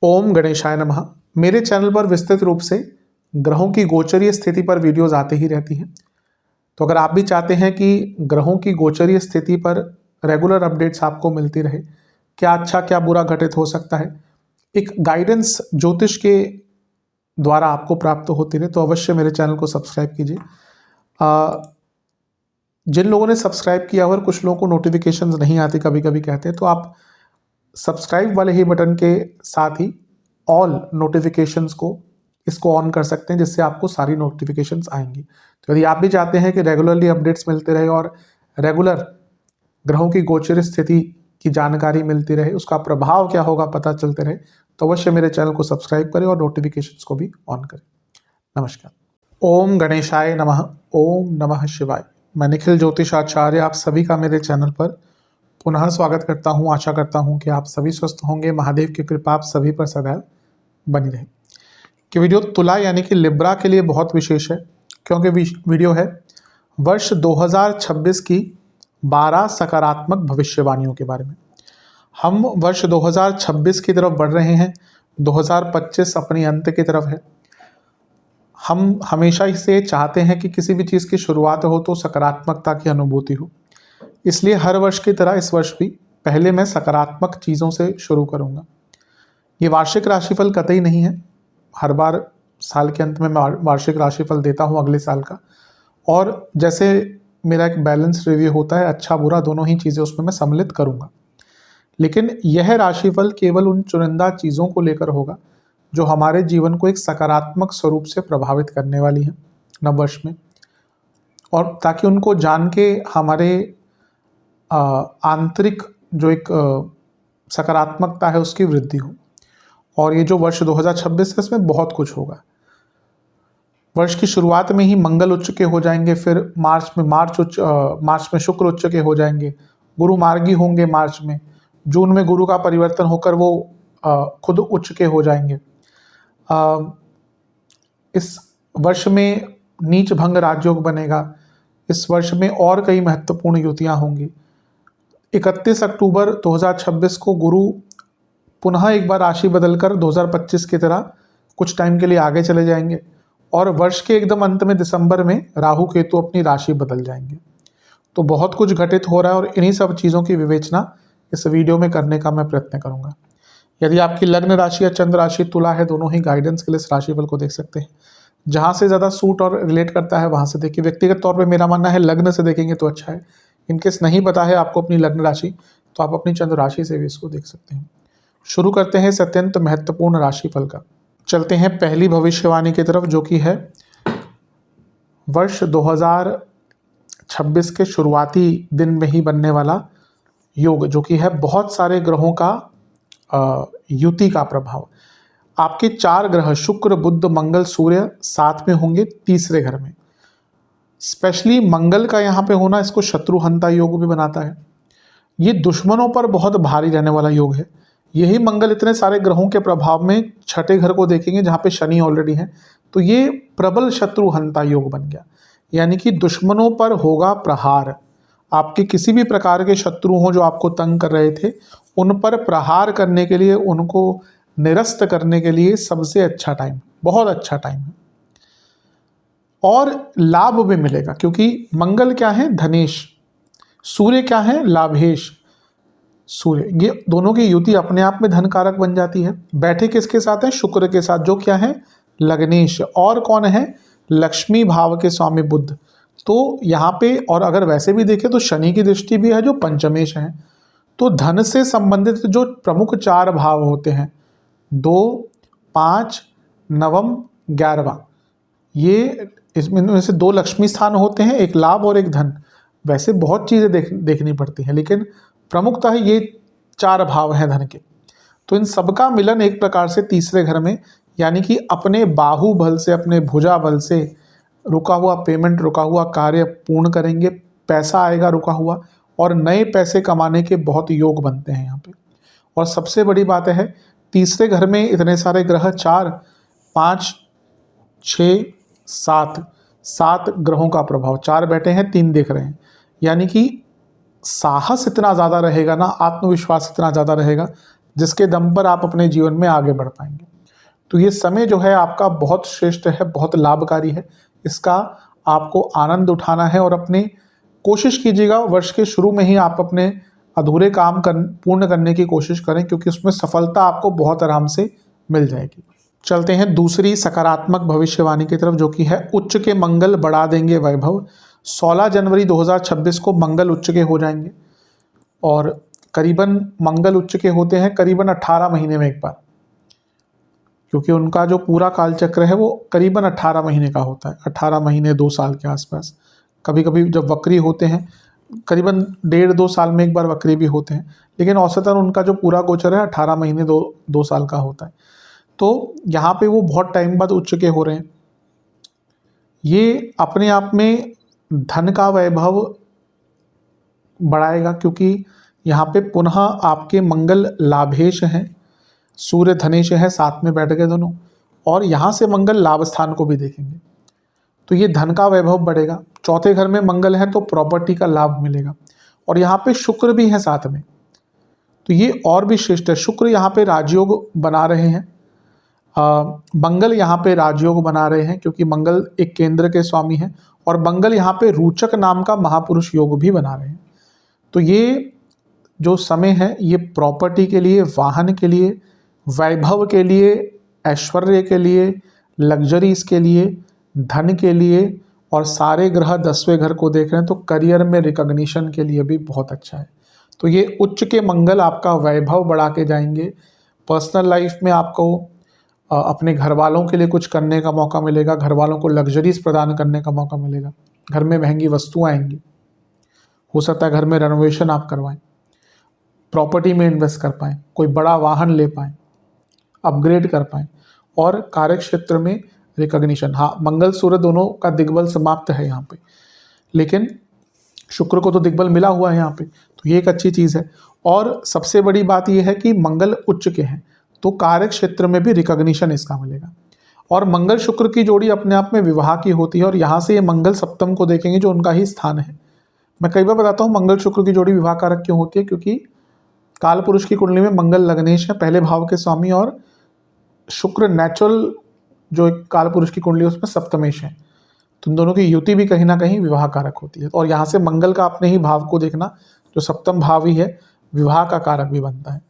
ओम गणेशाय नमः। मेरे चैनल पर विस्तृत रूप से ग्रहों की गोचरीय स्थिति पर वीडियोस आते ही रहती हैं। तो अगर आप भी चाहते हैं कि ग्रहों की गोचरीय स्थिति पर रेगुलर अपडेट्स आपको मिलती रहे, क्या अच्छा क्या बुरा घटित हो सकता है, एक गाइडेंस ज्योतिष के द्वारा आपको प्राप्त होती रहे, तो अवश्य मेरे चैनल को सब्सक्राइब कीजिए। जिन लोगों ने सब्सक्राइब किया और कुछ लोगों को नोटिफिकेशंस नहीं आती, कभी कभी कहते हैं, तो आप सब्सक्राइब वाले ही बटन के साथ ही ऑल नोटिफिकेशंस को इसको ऑन कर सकते हैं, जिससे आपको सारी नोटिफिकेशंस आएंगी। तो यदि आप भी चाहते हैं कि रेगुलरली अपडेट्स मिलते रहे और रेगुलर ग्रहों की गोचर स्थिति की जानकारी मिलती रहे, उसका प्रभाव क्या होगा पता चलते रहे, तो अवश्य मेरे चैनल को सब्सक्राइब करें और नोटिफिकेशंस को भी ऑन करें। नमस्कार। ओम गणेशाय नमः। ओम नमः शिवाय। मैं निखिल ज्योतिष आचार्य आप सभी का मेरे चैनल पर पुनः स्वागत करता हूं। आशा करता हूं कि आप सभी स्वस्थ होंगे। महादेव की कृपा आप सभी पर सदैव बनी रहे। कि वीडियो तुला यानी कि लिब्रा के लिए बहुत विशेष है, क्योंकि वीडियो है वर्ष 2026 की 12 सकारात्मक भविष्यवाणियों के बारे में। हम वर्ष 2026 की तरफ बढ़ रहे हैं, 2025 अपनी अंत की तरफ है। हम हमेशा ही से चाहते हैं कि किसी भी चीज़ की शुरुआत हो तो सकारात्मकता की अनुभूति हो, इसलिए हर वर्ष की तरह इस वर्ष भी पहले मैं सकारात्मक चीज़ों से शुरू करूंगा। ये वार्षिक राशिफल कतई नहीं है। हर बार साल के अंत में मैं वार्षिक राशिफल देता हूं अगले साल का, और जैसे मेरा एक बैलेंस रिव्यू होता है, अच्छा बुरा दोनों ही चीज़ें उसमें मैं सम्मिलित करूंगा। लेकिन यह राशिफल केवल उन चुनिंदा चीज़ों को लेकर होगा जो हमारे जीवन को एक सकारात्मक स्वरूप से प्रभावित करने वाली हैं नववर्ष में, और ताकि उनको जान के हमारे आंतरिक जो एक सकारात्मकता है उसकी वृद्धि हो। और ये जो वर्ष 2026 है इसमें बहुत कुछ होगा। वर्ष की शुरुआत में ही मंगल उच्च के हो जाएंगे, फिर मार्च में शुक्र उच्च के हो जाएंगे, गुरु मार्गी होंगे मार्च में, जून में गुरु का परिवर्तन होकर वो खुद उच्च के हो जाएंगे। इस वर्ष में नीच भंग राजयोग बनेगा। इस वर्ष में और कई महत्वपूर्ण युतियाँ होंगी। 31 अक्टूबर 2026 को गुरु पुनः एक बार राशि बदलकर 2025 की तरह कुछ टाइम के लिए आगे चले जाएंगे, और वर्ष के एकदम अंत में दिसंबर में राहु केतु अपनी राशि बदल जाएंगे। तो बहुत कुछ घटित हो रहा है, और इन्हीं सब चीज़ों की विवेचना इस वीडियो में करने का मैं प्रयत्न करूंगा। यदि आपकी लग्न राशि या चंद्र राशि तुला है, दोनों ही गाइडेंस के लिए इस राशिफल को देख सकते हैं। जहाँ से ज़्यादा सूट और रिलेट करता है वहाँ से देखिए। व्यक्तिगत तौर पर मेरा मानना है लग्न से देखेंगे तो अच्छा है। इनकेस नहीं पता है आपको अपनी लग्न राशि, तो आप अपनी चंद्र राशि से भी इसको देख सकते हैं। शुरू करते हैं इस अत्यंत महत्वपूर्ण राशिफल का। चलते हैं पहली भविष्यवाणी की तरफ, जो कि है वर्ष 2026 के शुरुआती दिन में ही बनने वाला योग, जो कि है बहुत सारे ग्रहों का युति का प्रभाव। आपके 4 ग्रह शुक्र बुध मंगल सूर्य साथ में होंगे तीसरे घर में। स्पेशली मंगल का यहाँ पे होना इसको शत्रुहंता योग भी बनाता है। ये दुश्मनों पर बहुत भारी रहने वाला योग है। यही मंगल इतने सारे ग्रहों के प्रभाव में छठे घर को देखेंगे जहाँ पे शनि ऑलरेडी है, तो ये प्रबल शत्रुहंता योग बन गया। यानी कि दुश्मनों पर होगा प्रहार। आपके किसी भी प्रकार के शत्रु हों जो आपको तंग कर रहे थे, उन पर प्रहार करने के लिए, उनको निरस्त करने के लिए सबसे अच्छा टाइम, बहुत अच्छा टाइम है। और लाभ भी मिलेगा, क्योंकि मंगल क्या है? धनेश। सूर्य क्या है? लाभेश। सूर्य, ये दोनों की युति अपने आप में धन कारक बन जाती है। बैठे किसके साथ है? शुक्र के साथ, जो क्या है? लग्नेश। और कौन है? लक्ष्मी भाव के स्वामी बुध। तो यहाँ पे, और अगर वैसे भी देखें तो शनि की दृष्टि भी है जो पंचमेश है। तो धन से संबंधित जो प्रमुख 4 भाव होते हैं, 2, 5, नवम, 11वां, ये इसमें से 2 लक्ष्मी स्थान होते हैं, एक लाभ और एक धन। वैसे बहुत चीज़ें देखनी पड़ती हैं, लेकिन प्रमुखतः ये 4 भाव हैं धन के। तो इन सबका मिलन एक प्रकार से तीसरे घर में, यानी कि अपने बाहुबल से, अपने भुजा बल से रुका हुआ पेमेंट, रुका हुआ कार्य पूर्ण करेंगे। पैसा आएगा रुका हुआ, और नए पैसे कमाने के बहुत योग बनते हैं यहाँ पे। और सबसे बड़ी बात है, तीसरे घर में इतने सारे ग्रह, 4, 5, 6, 7 ग्रहों का प्रभाव। 4 बैठे हैं, 3 देख रहे हैं, यानी कि साहस इतना ज़्यादा रहेगा ना, आत्मविश्वास इतना ज़्यादा रहेगा जिसके दम पर आप अपने जीवन में आगे बढ़ पाएंगे। तो ये समय जो है आपका बहुत श्रेष्ठ है, बहुत लाभकारी है। इसका आपको आनंद उठाना है और अपने कोशिश कीजिएगा वर्ष के शुरू में ही आप अपने अधूरे काम पूर्ण करने की कोशिश करें, क्योंकि उसमें सफलता आपको बहुत आराम से मिल जाएगी। चलते हैं दूसरी सकारात्मक भविष्यवाणी की तरफ, जो कि है उच्च के मंगल बढ़ा देंगे वैभव। 16 जनवरी 2026 को मंगल उच्च के हो जाएंगे और करीबन मंगल उच्च के होते हैं करीबन 18 महीने में एक बार, क्योंकि उनका जो पूरा काल चक्र है वो करीबन 18 महीने का होता है, 18 महीने 2 साल के आसपास। कभी कभी जब वक्री होते हैं करीबन 1.5-2 साल में एक बार वक्री भी होते हैं, लेकिन औसतन उनका जो पूरा गोचर है 18 महीने 2 साल का होता है। तो यहाँ पे वो बहुत टाइम बाद उच्च के हो रहे हैं। ये अपने आप में धन का वैभव बढ़ाएगा, क्योंकि यहाँ पे पुनः आपके मंगल लाभेश हैं, सूर्य धनेश है, साथ में बैठ गए दोनों, और यहाँ से मंगल लाभ स्थान को भी देखेंगे, तो ये धन का वैभव बढ़ेगा। चौथे घर में मंगल है तो प्रॉपर्टी का लाभ मिलेगा, और यहाँ पे शुक्र भी है साथ में, तो ये और भी श्रेष्ठ है। शुक्र यहाँ पे राजयोग बना रहे हैं, मंगल यहाँ पे राजयोग बना रहे हैं, क्योंकि मंगल एक केंद्र के स्वामी हैं, और मंगल यहाँ पे रोचक नाम का महापुरुष योग भी बना रहे हैं। तो ये जो समय है ये प्रॉपर्टी के लिए, वाहन के लिए, वैभव के लिए, ऐश्वर्य के लिए, लग्जरीज के लिए, धन के लिए, और सारे ग्रह 10वें घर को देख रहे हैं तो करियर में रिकॉग्निशन के लिए भी बहुत अच्छा है। तो ये उच्च के मंगल आपका वैभव बढ़ा के जाएंगे। पर्सनल लाइफ में आपको अपने घर वालों के लिए कुछ करने का मौका मिलेगा, घर वालों को लग्जरीज प्रदान करने का मौका मिलेगा, घर में महंगी वस्तुएं आएंगी, हो सकता है घर में रेनोवेशन आप करवाएं, प्रॉपर्टी में इन्वेस्ट कर पाएँ, कोई बड़ा वाहन ले पाएँ, अपग्रेड कर पाएँ, और कार्य क्षेत्र में रिकॉग्निशन। हाँ, मंगल सूर्य दोनों का दिग्बल समाप्त है यहाँ पे, लेकिन शुक्र को तो दिग्बल मिला हुआ है यहाँ पे, तो ये एक अच्छी चीज़ है। और सबसे बड़ी बात यह है कि मंगल उच्च के हैं तो कार्य क्षेत्र में भी रिकॉग्निशन इसका मिलेगा। और मंगल शुक्र की जोड़ी अपने आप में विवाह की होती है, और यहाँ से ये मंगल सप्तम को देखेंगे जो उनका ही स्थान है। मैं कई बार बताता हूँ मंगल शुक्र की जोड़ी विवाह कारक क्यों होती है, क्योंकि काल पुरुष की कुंडली में मंगल लग्नेश है, पहले भाव के स्वामी, और शुक्र नेचुरल जो काल पुरुष की कुंडली है उसमें सप्तमेश है, तो इन दोनों की युति भी कहीं ना कहीं विवाह कारक होती है। और यहाँ से मंगल का अपने ही भाव को देखना, जो सप्तम भाव ही है, विवाह का कारक भी बनता है।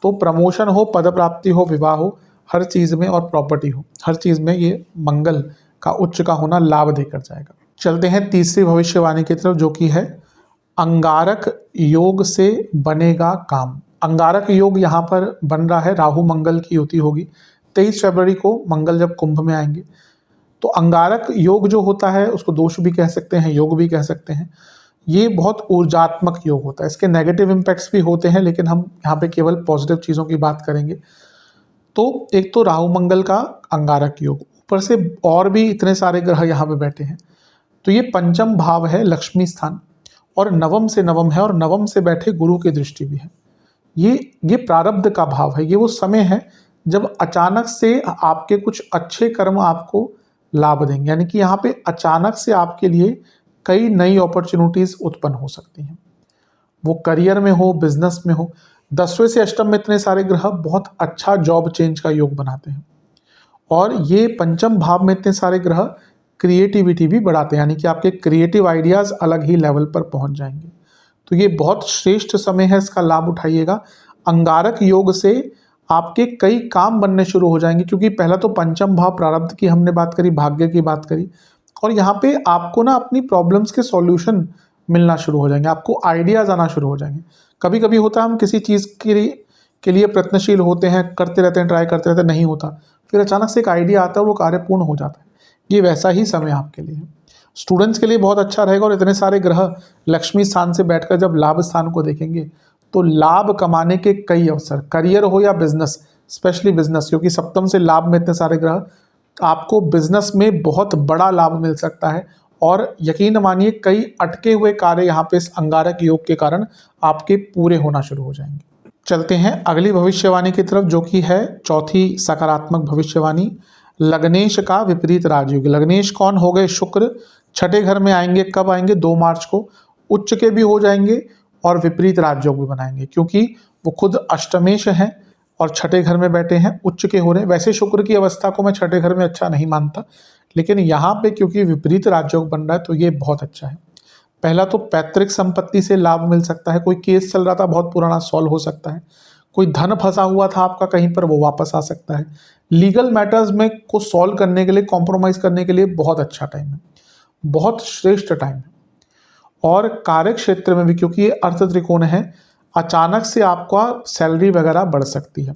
तो प्रमोशन हो, पद प्राप्ति हो, विवाह हो, हर चीज़ में, और प्रॉपर्टी हो, हर चीज़ में ये मंगल का उच्च का होना लाभ देकर जाएगा। चलते हैं तीसरी भविष्यवाणी की तरफ, जो कि है अंगारक योग से बनेगा काम। अंगारक योग यहाँ पर बन रहा है, राहु मंगल की युति होगी 23 फरवरी को, मंगल जब कुंभ में आएंगे। तो अंगारक योग जो होता है उसको दोष भी कह सकते हैं, योग भी कह सकते हैं। ये बहुत ऊर्जात्मक योग होता है, इसके नेगेटिव इम्पैक्ट्स भी होते हैं, लेकिन हम यहाँ पे केवल पॉजिटिव चीज़ों की बात करेंगे। तो एक तो राहु मंगल का अंगारक योग, ऊपर से और भी इतने सारे ग्रह यहाँ पे बैठे हैं, तो ये पंचम भाव है, लक्ष्मी स्थान, और नवम से नवम है, और नवम से बैठे गुरु की दृष्टि भी है। ये प्रारब्ध का भाव है, ये वो समय है जब अचानक से आपके कुछ अच्छे कर्म आपको लाभ देंगे, यानी कि यहाँ पे अचानक से आपके लिए कई नई अपॉर्चुनिटीज उत्पन्न हो सकती हैं, वो करियर में हो, बिजनेस में हो। 10वें से अष्टम में इतने सारे ग्रह बहुत अच्छा जॉब चेंज का योग बनाते हैं, और ये पंचम भाव में इतने सारे ग्रह क्रिएटिविटी भी बढ़ाते हैं, यानी कि आपके क्रिएटिव आइडियाज़ अलग ही लेवल पर पहुंच जाएंगे। तो ये बहुत श्रेष्ठ समय है, इसका लाभ उठाइएगा। अंगारक योग से आपके कई काम बनने शुरू हो जाएंगे, क्योंकि पहला तो पंचम भाव प्रारब्ध की हमने बात करी, भाग्य की बात करी, और यहाँ पे आपको ना अपनी प्रॉब्लम्स के सॉल्यूशन मिलना शुरू हो जाएंगे, आपको आइडियाज़ आना शुरू हो जाएंगे। कभी कभी होता है हम किसी चीज़ के लिए प्रयत्नशील होते हैं, करते रहते हैं, ट्राई करते रहते हैं, नहीं होता, फिर अचानक से एक आइडिया आता है, वो कार्य पूर्ण हो जाता है। ये वैसा ही समय आपके लिए है। स्टूडेंट्स के लिए बहुत अच्छा रहेगा, और इतने सारे ग्रह लक्ष्मी स्थान से बैठकर जब लाभ स्थान को देखेंगे तो लाभ कमाने के कई अवसर, करियर हो या बिजनेस, स्पेशली बिजनेस, क्योंकि सप्तम से लाभ में इतने सारे ग्रह, आपको बिजनेस में बहुत बड़ा लाभ मिल सकता है। और यकीन मानिए कई अटके हुए कार्य यहाँ पे इस अंगारक योग के कारण आपके पूरे होना शुरू हो जाएंगे। चलते हैं अगली भविष्यवाणी की तरफ, जो कि है चौथी सकारात्मक भविष्यवाणी, लग्नेश का विपरीत राजयोग। लग्नेश कौन हो गए? शुक्र। छठे घर में आएंगे, कब आएंगे? 2 मार्च को। उच्च के भी हो जाएंगे और विपरीत राजयोग भी बनाएंगे, क्योंकि वो खुद अष्टमेश हैं और छठे घर में बैठे हैं, उच्च के हो रहे हैं। वैसे शुक्र की अवस्था को मैं छठे घर में अच्छा नहीं मानता, लेकिन यहाँ पे क्योंकि विपरीत राजयोग बन रहा है तो ये बहुत अच्छा है। पहला तो पैतृक संपत्ति से लाभ मिल सकता है, कोई केस चल रहा था बहुत पुराना सॉल्व हो सकता है, कोई धन फंसा हुआ था आपका कहीं पर वो वापस आ सकता है। लीगल मैटर्स में को सॉल्व करने के लिए, कॉम्प्रोमाइज़ करने के लिए बहुत अच्छा टाइम है, बहुत श्रेष्ठ टाइम है। और कार्य क्षेत्र में भी क्योंकि ये अर्थ त्रिकोण है, अचानक से आपका सैलरी वगैरह बढ़ सकती है।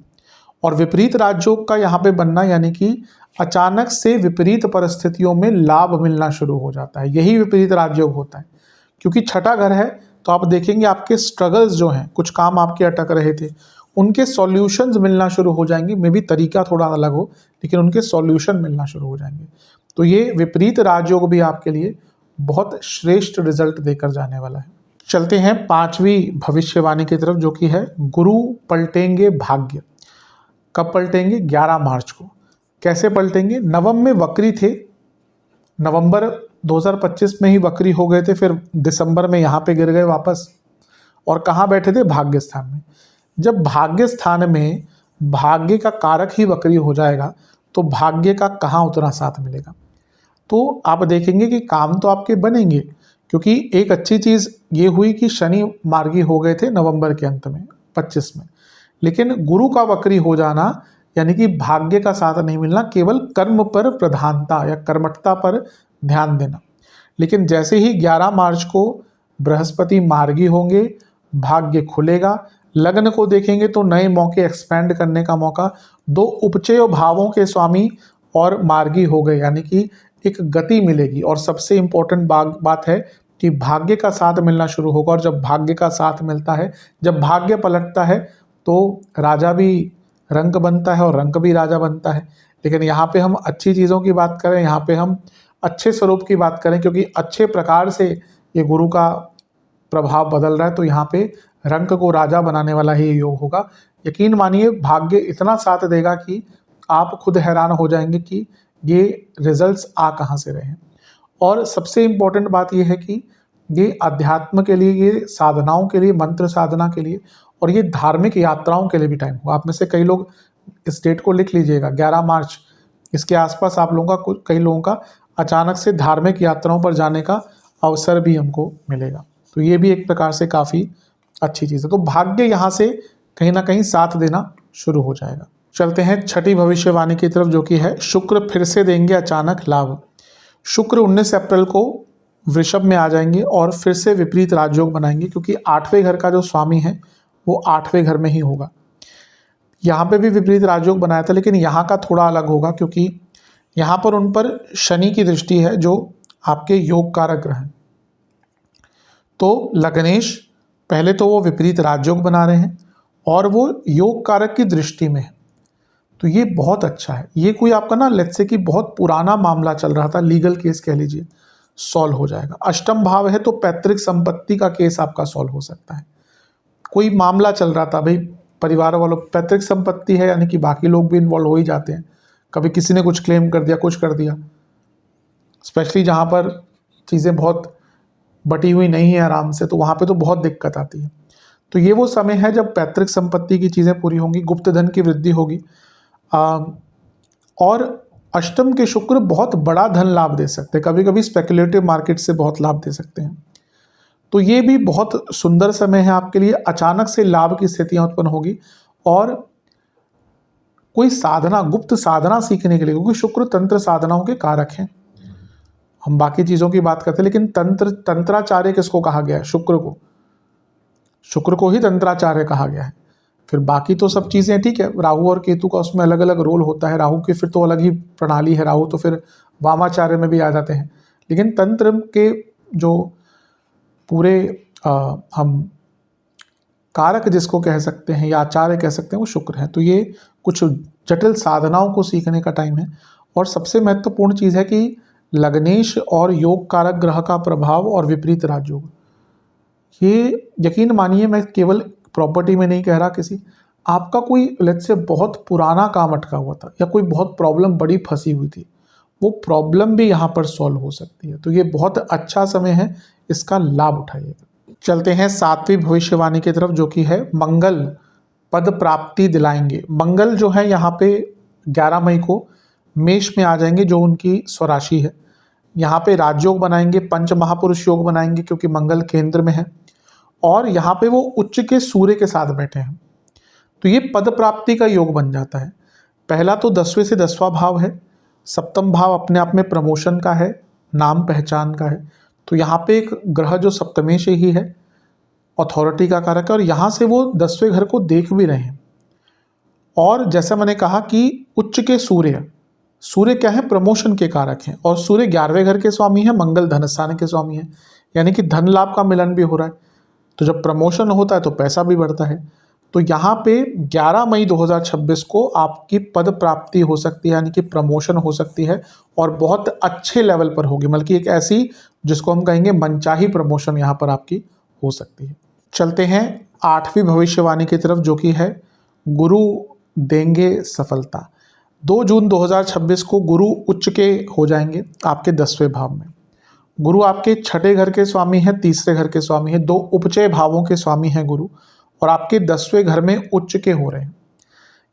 और विपरीत राजयोग का यहाँ पे बनना यानी कि अचानक से विपरीत परिस्थितियों में लाभ मिलना शुरू हो जाता है, यही विपरीत राजयोग होता है। क्योंकि छठा घर है तो आप देखेंगे आपके स्ट्रगल्स जो हैं, कुछ काम आपके अटक रहे थे, उनके सॉल्यूशंस मिलना शुरू हो जाएंगे। मे बी तरीका थोड़ा अलग हो, लेकिन उनके सॉल्यूशन मिलना शुरू हो जाएंगे। तो ये विपरीत राजयोग भी आपके लिए बहुत श्रेष्ठ रिजल्ट देकर जाने वाला है। चलते हैं पांचवी भविष्यवाणी की तरफ, जो कि है गुरु पलटेंगे भाग्य। कब पलटेंगे? 11 मार्च को। कैसे पलटेंगे? नवम में वक्री थे, नवंबर 2025 में ही वक्री हो गए थे, फिर दिसंबर में यहाँ पे गिर गए वापस। और कहाँ बैठे थे? भाग्य स्थान में। जब भाग्य स्थान में भाग्य का कारक ही वक्री हो जाएगा तो भाग्य का कहाँ उतना साथ मिलेगा? तो आप देखेंगे कि काम तो आपके बनेंगे, क्योंकि एक अच्छी चीज़ ये हुई कि शनि मार्गी हो गए थे नवंबर के अंत में 25 में, लेकिन गुरु का वक्री हो जाना यानी कि भाग्य का साथ नहीं मिलना, केवल कर्म पर प्रधानता या कर्मठता पर ध्यान देना। लेकिन जैसे ही 11 मार्च को बृहस्पति मार्गी होंगे, भाग्य खुलेगा। लग्न को देखेंगे तो नए मौके, एक्सपैंड करने का मौका, दो उपचय भावों के स्वामी और मार्गी हो गए, यानी कि एक गति मिलेगी। और सबसे इम्पोर्टेंट बात है कि भाग्य का साथ मिलना शुरू होगा। और जब भाग्य का साथ मिलता है, जब भाग्य पलटता है तो राजा भी रंक बनता है और रंक भी राजा बनता है। लेकिन यहाँ पे हम अच्छी चीज़ों की बात करें, यहाँ पे हम अच्छे स्वरूप की बात करें, क्योंकि अच्छे प्रकार से ये गुरु का प्रभाव बदल रहा है, तो यहाँ पे रंक को राजा बनाने वाला ही योग होगा। यकीन मानिए भाग्य इतना साथ देगा कि आप खुद हैरान हो जाएंगे कि ये रिजल्ट्स आ कहाँ से रहे हैं। और सबसे इम्पोर्टेंट बात यह है कि ये अध्यात्म के लिए, ये साधनाओं के लिए, मंत्र साधना के लिए और ये धार्मिक यात्राओं के लिए भी टाइम होगा। आप में से कई लोग इस डेट को लिख लीजिएगा, 11 मार्च, इसके आसपास आप लोगों का, कई लोगों का अचानक से धार्मिक यात्राओं पर जाने का अवसर भी हमको मिलेगा। तो ये भी एक प्रकार से काफ़ी अच्छी चीज़ है। तो भाग्य यहाँ से कहीं ना कहीं साथ देना शुरू हो जाएगा। चलते हैं छठी भविष्यवाणी की तरफ, जो कि है शुक्र फिर से देंगे अचानक लाभ। शुक्र 19 अप्रैल को वृषभ में आ जाएंगे और फिर से विपरीत राजयोग बनाएंगे, क्योंकि 8वें घर का जो स्वामी है वो 8वें घर में ही होगा। यहाँ पे भी विपरीत राजयोग बनाया था, लेकिन यहाँ का थोड़ा अलग होगा, क्योंकि यहाँ पर उन पर शनि की दृष्टि है जो आपके योग कारक ग्रह हैं। तो लग्नेश पहले तो वो विपरीत राजयोग बना रहे हैं और वो योग कारक की दृष्टि में है, तो ये बहुत अच्छा है। ये कोई आपका ना लेट्स से कि बहुत पुराना मामला चल रहा था, लीगल केस कह लीजिए, सॉल्व हो जाएगा। अष्टम भाव है तो पैतृक संपत्ति का केस आपका सॉल्व हो सकता है। कोई मामला चल रहा था भाई, परिवार वालों, पैतृक संपत्ति है यानी कि बाकी लोग भी इन्वॉल्व हो ही जाते हैं। कभी किसी ने कुछ क्लेम कर दिया, कुछ कर दिया, स्पेशली जहाँ पर चीज़ें बहुत बटी हुई नहीं है आराम से, तो वहाँ पे तो बहुत दिक्कत आती है। तो ये वो समय है जब पैतृक संपत्ति की चीज़ें पूरी होंगी, गुप्त धन की वृद्धि होगी। और अष्टम के शुक्र बहुत बड़ा धन लाभ दे सकते हैं, कभी कभी स्पेकुलेटिव मार्केट से बहुत लाभ दे सकते हैं। तो ये भी बहुत सुंदर समय है आपके लिए। अचानक से लाभ की स्थितियां उत्पन्न होगी और कोई साधना, गुप्त साधना सीखने के लिए, क्योंकि शुक्र तंत्र साधनाओं के कारक हैं। हम बाकी चीज़ों की बात करते हैं, लेकिन तंत्राचार्य किसको कहा गया है? शुक्र को ही तंत्राचार्य कहा गया है। फिर बाकी तो सब चीज़ें ठीक है, राहु और केतु का उसमें अलग अलग रोल होता है। राहु की फिर तो अलग ही प्रणाली है, राहु तो फिर वामाचार्य में भी आ जाते हैं। लेकिन तंत्र के जो पूरे हम कारक जिसको कह सकते हैं या आचार्य कह सकते हैं, वो शुक्र है। तो ये कुछ जटिल साधनाओं को सीखने का टाइम है। और सबसे महत्वपूर्ण चीज़ है कि लग्नेश और योग कारक ग्रह का प्रभाव और विपरीत राजयोग, ये यकीन मानिए, मैं केवल प्रॉपर्टी में नहीं कह रहा, किसी आपका कोई लेट्स से बहुत पुराना काम अटका हुआ था या कोई बहुत प्रॉब्लम बड़ी फंसी हुई थी, वो प्रॉब्लम भी यहाँ पर सॉल्व हो सकती है। तो ये बहुत अच्छा समय है, इसका लाभ उठाइएगा। चलते हैं 7वीं भविष्यवाणी की तरफ, जो कि है मंगल पद प्राप्ति दिलाएंगे। मंगल जो है यहाँ पे 11 मई को मेष में आ जाएंगे, जो उनकी स्वराशि है। यहाँ पे राजयोग बनाएंगे, पंच महापुरुष योग बनाएंगे, क्योंकि मंगल केंद्र में है और यहाँ पे वो उच्च के सूर्य के साथ बैठे हैं, तो ये पद प्राप्ति का योग बन जाता है। पहला तो 10वें से 10वां भाव है, सप्तम भाव अपने आप में प्रमोशन का है, नाम पहचान का है। तो यहाँ पे एक ग्रह जो सप्तमें से ही है, अथॉरिटी का कारक है, और यहाँ से वो 10वें घर को देख भी रहे हैं। और जैसा मैंने कहा कि उच्च के सूर्य, सूर्य क्या है, प्रमोशन के कारक हैं, और सूर्य 11वें घर के स्वामी है, मंगल धन स्थान के स्वामी है, यानी कि धन लाभ का मिलन भी हो रहा है। तो जब प्रमोशन होता है तो पैसा भी बढ़ता है। तो यहाँ पे 11 मई 2026 को आपकी पद प्राप्ति हो सकती है, यानी कि प्रमोशन हो सकती है, और बहुत अच्छे लेवल पर होगी, बल्कि एक ऐसी जिसको हम कहेंगे मनचाही प्रमोशन यहाँ पर आपकी हो सकती है। चलते हैं 8वीं भविष्यवाणी की तरफ, जो कि है गुरु देंगे सफलता। 2 जून 2026 को गुरु उच्च के हो जाएंगे आपके 10वें भाव में। गुरु आपके 6ठे घर के स्वामी हैं, 3रे घर के स्वामी हैं, 2 उपचय भावों के स्वामी हैं गुरु, और आपके 10वें घर में उच्च के हो रहे हैं।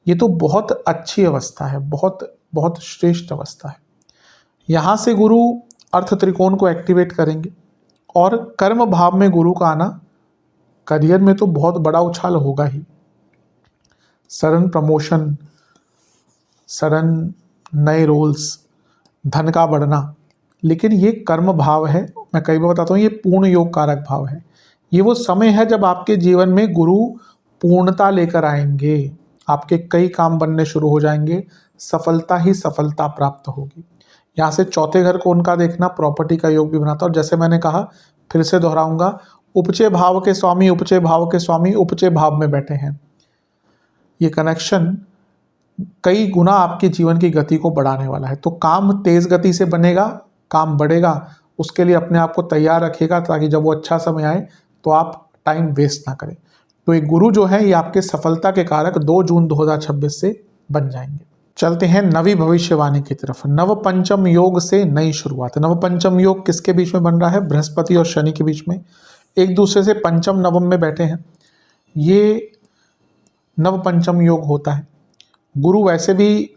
ये तो बहुत अच्छी अवस्था है, बहुत बहुत श्रेष्ठ अवस्था है। यहाँ से गुरु अर्थ त्रिकोण को एक्टिवेट करेंगे, और कर्म भाव में गुरु का आना करियर में तो बहुत बड़ा उछाल होगा ही। सडन प्रमोशन, सडन नए रोल्स, धन का बढ़ना, लेकिन ये कर्म भाव है। मैं कई बार बताता हूँ, ये पूर्ण योग कारक भाव है। ये वो समय है जब आपके जीवन में गुरु पूर्णता लेकर आएंगे, आपके कई काम बनने शुरू हो जाएंगे, सफलता ही सफलता प्राप्त होगी। यहाँ से 4थे घर को उनका देखना प्रॉपर्टी का योग भी बनाता है। और जैसे मैंने कहा, फिर से दोहराऊंगा, उपचय भाव के स्वामी, उपचय भाव के स्वामी उपचय भाव में बैठे हैं। ये कनेक्शन कई गुना आपके जीवन की गति को बढ़ाने वाला है। तो काम तेज गति से बनेगा, काम बढ़ेगा, उसके लिए अपने आप को तैयार रखिएगा, ताकि जब वो अच्छा समय आए तो आप टाइम वेस्ट ना करें। तो ये गुरु जो है, ये आपके सफलता के कारक 2 जून 2026 से बन जाएंगे। चलते हैं 9वीं भविष्यवाणी की तरफ। नव पंचम योग से नई शुरुआत। नव पंचम योग किसके बीच में बन रहा है? बृहस्पति और शनि के बीच में, एक दूसरे से पंचम नवम में बैठे हैं। ये नव पंचम योग होता है। गुरु वैसे भी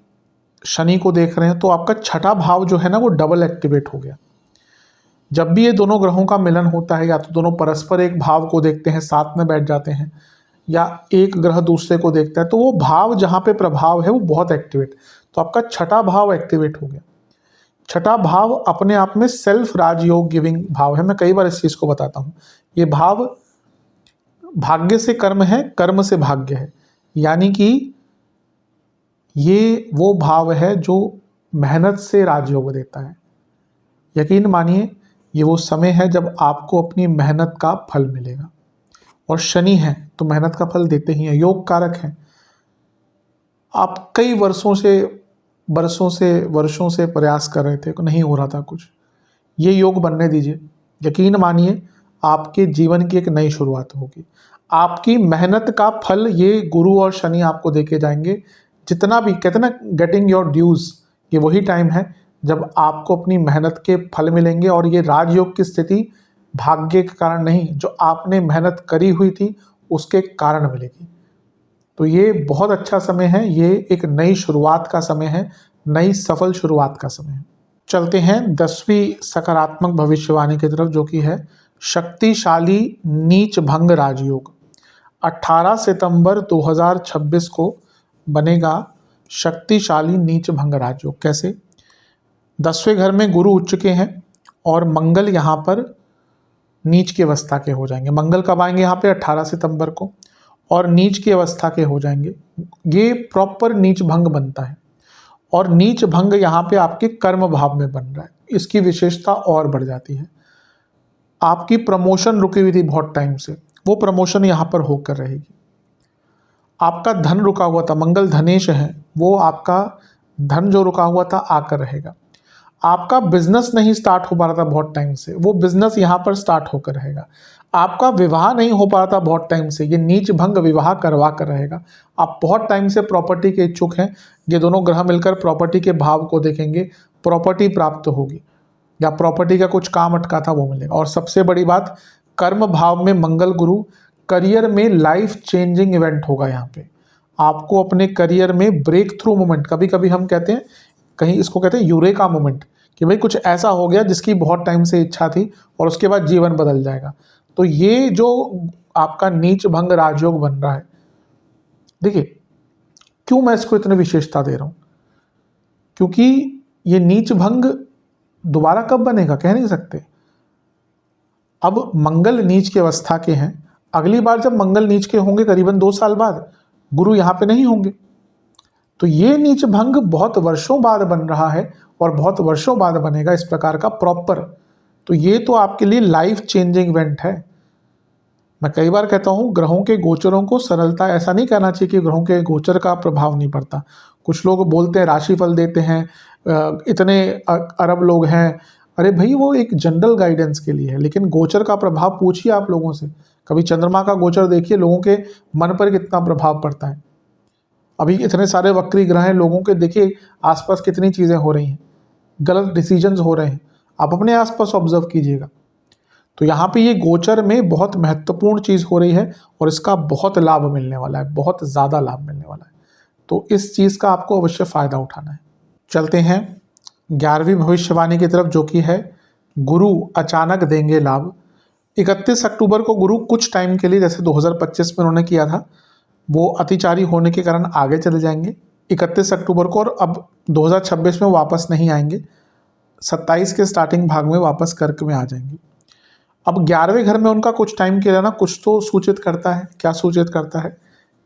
शनि को देख रहे हैं, तो आपका 6ठा भाव जो है ना, वो डबल एक्टिवेट हो गया। जब भी ये दोनों ग्रहों का मिलन होता है, या तो दोनों परस्पर एक भाव को देखते हैं, साथ में बैठ जाते हैं, या एक ग्रह दूसरे को देखता है, तो वो भाव जहाँ पे प्रभाव है वो बहुत एक्टिवेट। तो आपका 6ठा भाव एक्टिवेट हो गया। 6ठा भाव अपने आप में सेल्फ राजयोग गिविंग भाव है। मैं कई बार इस चीज़ को बताता हूँ। ये भाव भाग्य से कर्म है, कर्म से भाग्य है, यानी कि ये वो भाव है जो मेहनत से राजयोग देता है। यकीन मानिए, ये वो समय है जब आपको अपनी मेहनत का फल मिलेगा। और शनि है तो मेहनत का फल देते ही हैं, योग कारक हैं। आप कई वर्षों से प्रयास कर रहे थे, नहीं हो रहा था कुछ, ये योग बनने दीजिए। यकीन मानिए, आपके जीवन की एक नई शुरुआत होगी। आपकी मेहनत का फल ये गुरु और शनि आपको देके जाएंगे। जितना भी कहते ना, गेटिंग योर ड्यूज, ये वही टाइम है जब आपको अपनी मेहनत के फल मिलेंगे। और ये राजयोग की स्थिति भाग्य के कारण नहीं, जो आपने मेहनत करी हुई थी उसके कारण मिलेगी। तो ये बहुत अच्छा समय है, ये एक नई शुरुआत का समय है, नई सफल शुरुआत का समय है। चलते हैं 10वीं सकारात्मक भविष्यवाणी की तरफ, जो कि है शक्तिशाली नीच भंग राजयोग। 18 सितंबर 2026 को बनेगा शक्तिशाली नीच भंग राजयोग। कैसे? 10वें घर में गुरु उच्च के हैं, और मंगल यहाँ पर नीच की अवस्था के हो जाएंगे। मंगल कब आएंगे यहाँ पे? 18 सितंबर को, और नीच की अवस्था के हो जाएंगे। ये प्रॉपर नीच भंग बनता है, और नीच भंग यहाँ पे आपके कर्म भाव में बन रहा है। इसकी विशेषता और बढ़ जाती है। आपकी प्रमोशन रुकी हुई थी बहुत टाइम से, वो प्रमोशन यहाँ पर होकर रहेगी। आपका धन रुका हुआ था, मंगल धनेश है, वो आपका धन जो रुका हुआ था आकर रहेगा। आपका बिजनेस नहीं स्टार्ट हो पा रहा था बहुत टाइम से, वो बिजनेस यहाँ पर स्टार्ट होकर रहेगा। आपका विवाह नहीं हो पा रहा था बहुत टाइम से, ये नीच भंग विवाह करवा कर रहेगा। आप बहुत टाइम से प्रॉपर्टी के इच्छुक हैं, ये दोनों ग्रह मिलकर प्रॉपर्टी के भाव को देखेंगे, प्रॉपर्टी प्राप्त होगी, या प्रॉपर्टी का कुछ काम अटका था वो मिलेगा। और सबसे बड़ी बात, कर्म भाव में मंगल गुरु, करियर में लाइफ चेंजिंग इवेंट होगा। यहाँ पे आपको अपने करियर में ब्रेक थ्रू मोमेंट, कभी कभी हम कहते हैं, कहीं इसको कहते हैं यूरेका मोमेंट, कि भाई कुछ ऐसा हो गया जिसकी बहुत टाइम से इच्छा थी और उसके बाद जीवन बदल जाएगा। तो ये जो आपका नीच भंग राजयोग बन रहा है, देखिए क्यों मैं इसको इतनी विशेषता दे रहा हूँ, क्योंकि ये नीच भंग दोबारा कब बनेगा कह नहीं सकते। अब मंगल नीच की अवस्था के हैं, अगली बार जब मंगल नीच के होंगे करीबन 2 साल बाद, गुरु यहाँ पे नहीं होंगे। तो ये नीच भंग बहुत वर्षों बाद बन रहा है और बहुत वर्षों बाद बनेगा इस प्रकार का प्रॉपर। तो ये तो आपके लिए लाइफ चेंजिंग इवेंट है। मैं कई बार कहता हूँ ग्रहों के गोचरों को सरलता, ऐसा नहीं कहना चाहिए कि ग्रहों के गोचर का प्रभाव नहीं पड़ता। कुछ लोग बोलते हैं राशिफल देते हैं, इतने अरब लोग हैं, अरे भाई वो एक जनरल गाइडेंस के लिए है, लेकिन गोचर का प्रभाव पूछिए आप लोगों से। कभी चंद्रमा का गोचर देखिए, लोगों के मन पर कितना प्रभाव पड़ता है। अभी इतने सारे वक्री ग्रह हैं, लोगों के देखिए आसपास कितनी चीज़ें हो रही हैं, गलत डिसीजंस हो रहे हैं, आप अपने आसपास ऑब्जर्व कीजिएगा। तो यहाँ पे ये गोचर में बहुत महत्वपूर्ण चीज़ हो रही है और इसका बहुत लाभ मिलने वाला है, बहुत ज़्यादा लाभ मिलने वाला है। तो इस चीज़ का आपको अवश्य फ़ायदा उठाना है। चलते हैं 11वीं भविष्यवाणी की तरफ, जो कि है गुरु अचानक देंगे लाभ। 31 अक्टूबर को गुरु कुछ टाइम के लिए, जैसे 2025 में उन्होंने किया था, वो अतिचारी होने के कारण आगे चले जाएंगे 31 अक्टूबर को, और अब 2026 में वापस नहीं आएंगे, 27 के स्टार्टिंग भाग में वापस कर्क में आ जाएंगे। अब 11वें घर में उनका कुछ टाइम के लिए ना कुछ तो सूचित करता है। क्या सूचित करता है?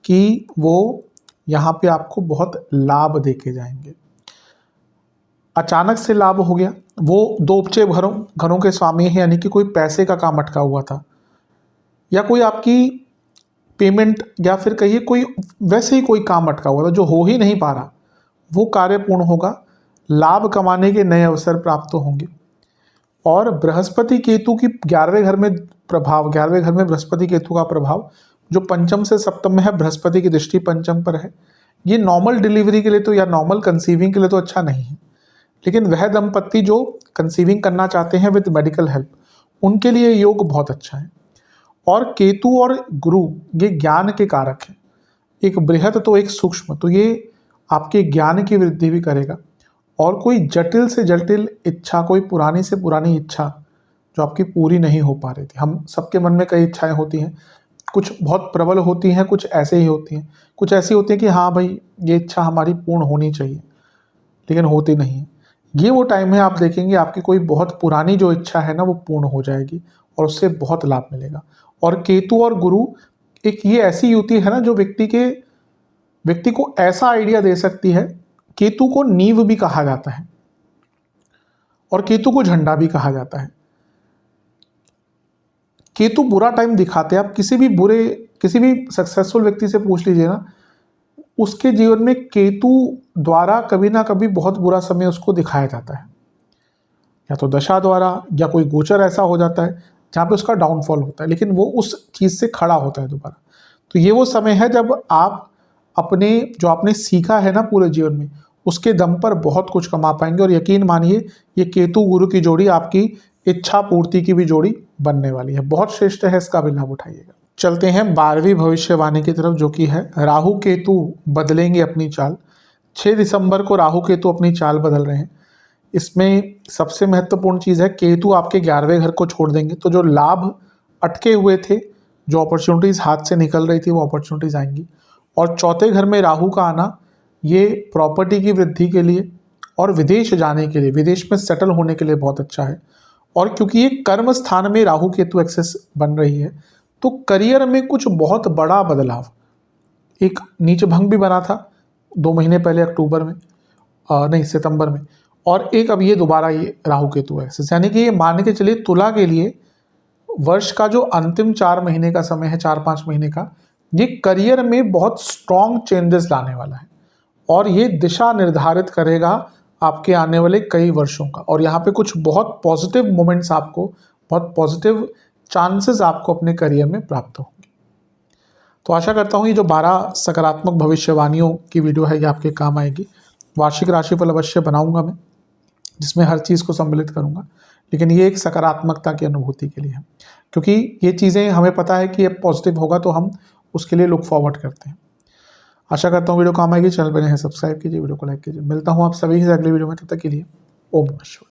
कि वो यहाँ पे आपको बहुत लाभ देके जाएंगे। अचानक से लाभ हो गया, वो दो उपचय घरों के स्वामी हैं, यानी कि कोई पैसे का काम अटका हुआ था, या कोई आपकी पेमेंट, या फिर कहिए कोई वैसे ही कोई काम अटका हुआ था जो हो ही नहीं पा रहा, वो कार्य पूर्ण होगा। लाभ कमाने के नए अवसर प्राप्त होंगे। और बृहस्पति केतु की 11वें घर में प्रभाव, 11वें घर में बृहस्पति केतु का प्रभाव जो पंचम से सप्तम में है, बृहस्पति की दृष्टि पंचम पर है। ये नॉर्मल डिलीवरी के लिए तो, या नॉर्मल कंसीविंग के लिए तो अच्छा नहीं है, लेकिन वह दंपत्ति जो कंसीविंग करना चाहते हैं विद मेडिकल हेल्प, उनके लिए योग बहुत अच्छा है। और केतु और गुरु ये ज्ञान के कारक हैं, एक बृहद तो एक सूक्ष्म, तो ये आपके ज्ञान की वृद्धि भी करेगा। और कोई जटिल से जटिल इच्छा, कोई पुरानी से पुरानी इच्छा जो आपकी पूरी नहीं हो पा रही थी, हम सबके मन में कई इच्छाएं होती हैं, कुछ बहुत प्रबल होती हैं, कुछ ऐसे ही होती हैं, कुछ ऐसी होती हैं कि हाँ भाई ये इच्छा हमारी पूर्ण होनी चाहिए लेकिन होती नहीं है। ये वो टाइम है, आप देखेंगे आपकी कोई बहुत पुरानी जो इच्छा है ना वो पूर्ण हो जाएगी और उससे बहुत लाभ मिलेगा। और केतु और गुरु एक ये ऐसी युति है ना जो व्यक्ति को ऐसा आइडिया दे सकती है। केतु को नींव भी कहा जाता है और केतु को झंडा भी कहा जाता है। केतु बुरा टाइम दिखाते हैं, आप किसी भी सक्सेसफुल व्यक्ति से पूछ लीजिए ना, उसके जीवन में केतु द्वारा कभी ना कभी बहुत बुरा समय उसको दिखाया जाता है, या तो दशा द्वारा, या कोई गोचर ऐसा हो जाता है जहाँ पे उसका डाउनफॉल होता है, लेकिन वो उस चीज़ से खड़ा होता है दोबारा। तो ये वो समय है जब आप अपने जो आपने सीखा है ना पूरे जीवन में, उसके दम पर बहुत कुछ कमा पाएंगे। और यकीन मानिए ये केतु गुरु की जोड़ी आपकी इच्छा पूर्ति की भी जोड़ी बनने वाली है, बहुत श्रेष्ठ है, इसका भी लाभ उठाइएगा। चलते हैं 12वीं भविष्यवाणी की तरफ, जो कि है राहु केतु बदलेंगे अपनी चाल। 6 दिसंबर को राहु केतु अपनी चाल बदल रहे हैं। इसमें सबसे महत्वपूर्ण चीज़ है केतु आपके 11वें घर को छोड़ देंगे, तो जो लाभ अटके हुए थे, जो अपॉर्चुनिटीज़ हाथ से निकल रही थी, वो अपॉर्चुनिटीज़ आएंगी। और चौथे घर में राहु का आना ये प्रॉपर्टी की वृद्धि के लिए और विदेश जाने के लिए, विदेश में सेटल होने के लिए बहुत अच्छा है। और क्योंकि ये कर्म स्थान में राहु केतु एक्सेस बन रही है, तो करियर में कुछ बहुत बड़ा बदलाव, एक नीच भंग भी बना था 2 महीने पहले अक्टूबर में, नहीं सितंबर में, और एक अब ये दोबारा ये राहु केतु एक्सेस, यानी कि ये मान के चलिए तुला के लिए वर्ष का जो अंतिम 4 महीने का समय है, 4-5 महीने का, ये करियर में बहुत स्ट्रॉन्ग चेंजेस लाने वाला है और ये दिशा निर्धारित करेगा आपके आने वाले कई वर्षों का। और यहाँ पे कुछ बहुत पॉजिटिव मोमेंट्स आपको, बहुत पॉजिटिव चांसेस आपको अपने करियर में प्राप्त होंगे। तो आशा करता हूँ ये जो 12 सकारात्मक भविष्यवाणियों की वीडियो है ये आपके काम आएगी। वार्षिक राशिफल अवश्य बनाऊंगा मैं, जिसमें हर चीज़ को सम्मिलित करूंगा, लेकिन ये एक सकारात्मकता की अनुभूति के लिए है। क्योंकि ये चीज़ें हमें पता है कि ये पॉजिटिव होगा, तो हम उसके लिए लुक फॉरवर्ड करते हैं। आशा करता हूँ वीडियो काम आएगी। चैनल पर नए हैं सब्सक्राइब कीजिए, वीडियो को लाइक कीजिए। मिलता हूँ आप सभी से अगली वीडियो में, तब तक के लिए ओम नमः शिवाय।